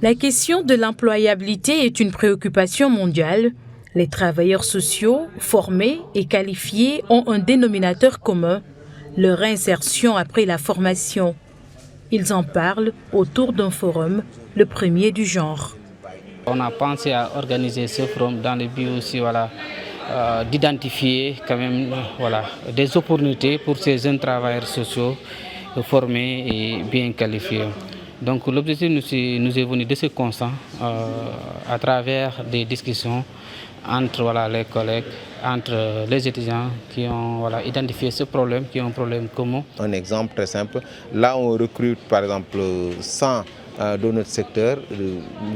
La question de l'employabilité est une préoccupation mondiale. Les travailleurs sociaux, formés et qualifiés, ont un dénominateur commun, leur réinsertion après la formation. Ils en parlent autour d'un forum, le premier du genre. On a pensé à organiser ce forum dans le but aussi d'identifier quand même des opportunités pour ces jeunes travailleurs sociaux formés et bien qualifiés. Donc l'objectif nous est venu de ce constat à travers des discussions entre les collègues, entre les étudiants qui ont identifié ce problème, qui ont un problème commun. Un exemple très simple, là on recrute par exemple 100 dans notre secteur,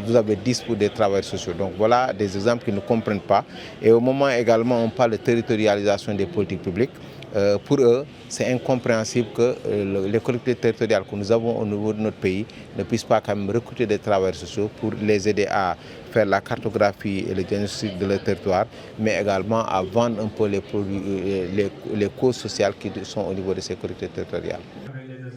vous avez 10 pour des travailleurs sociaux. Donc voilà des exemples qu'ils ne comprennent pas. Et au moment également on parle de territorialisation des politiques publiques. Pour eux, c'est incompréhensible que les collectivités territoriales que nous avons au niveau de notre pays ne puissent pas quand même recruter des travailleurs sociaux pour les aider à faire la cartographie et le diagnostic de leur territoire, mais également à vendre un peu les produits, les causes sociales qui sont au niveau de ces collectivités territoriales.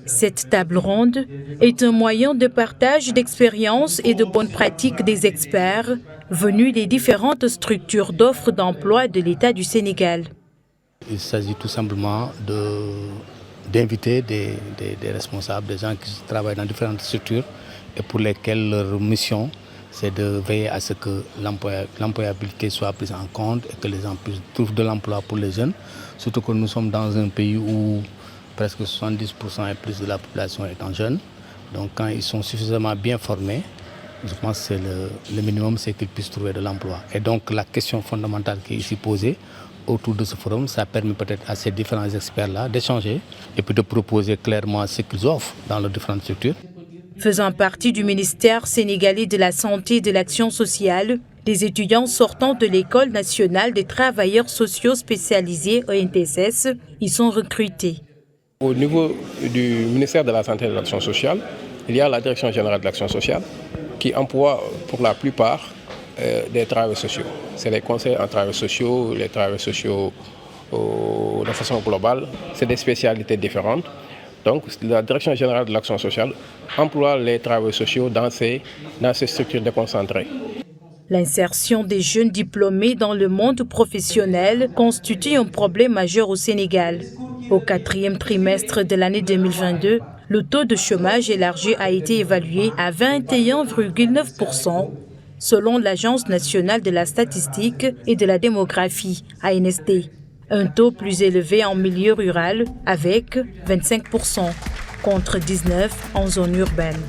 Cette table ronde est un moyen de partage d'expériences et de bonnes pratiques des experts venus des différentes structures d'offres d'emploi de l'État du Sénégal. Il s'agit tout simplement d'inviter des responsables, des gens qui travaillent dans différentes structures et pour lesquels leur mission, c'est de veiller à ce que l'employabilité soit prise en compte et que les gens trouvent de l'emploi pour les jeunes. Surtout que nous sommes dans un pays où presque 70% et plus de la population étant jeune. Donc quand ils sont suffisamment bien formés, je pense que le minimum, c'est qu'ils puissent trouver de l'emploi. Et donc la question fondamentale qui est ici posée, autour de ce forum, ça permet peut-être à ces différents experts-là d'échanger et puis de proposer clairement ce qu'ils offrent dans leurs différentes structures. Faisant partie du ministère sénégalais de la Santé et de l'Action sociale, des étudiants sortant de l'École nationale des travailleurs sociaux spécialisés ENTSS y sont recrutés. Au niveau du ministère de la Santé et de l'Action sociale, il y a la Direction générale de l'Action sociale qui emploie pour la plupart des travailleurs sociaux. C'est les conseils en travailleurs sociaux, les travailleurs sociaux de façon globale. C'est des spécialités différentes. Donc la Direction générale de l'Action sociale emploie les travailleurs sociaux dans ces structures déconcentrées. L'insertion des jeunes diplômés dans le monde professionnel constitue un problème majeur au Sénégal. Au 4e trimestre de l'année 2022, le taux de chômage élargi a été évalué à 21,9%. Selon l'Agence nationale de la statistique et de la démographie, ANSD. Un taux plus élevé en milieu rural avec 25%, contre 19% en zone urbaine.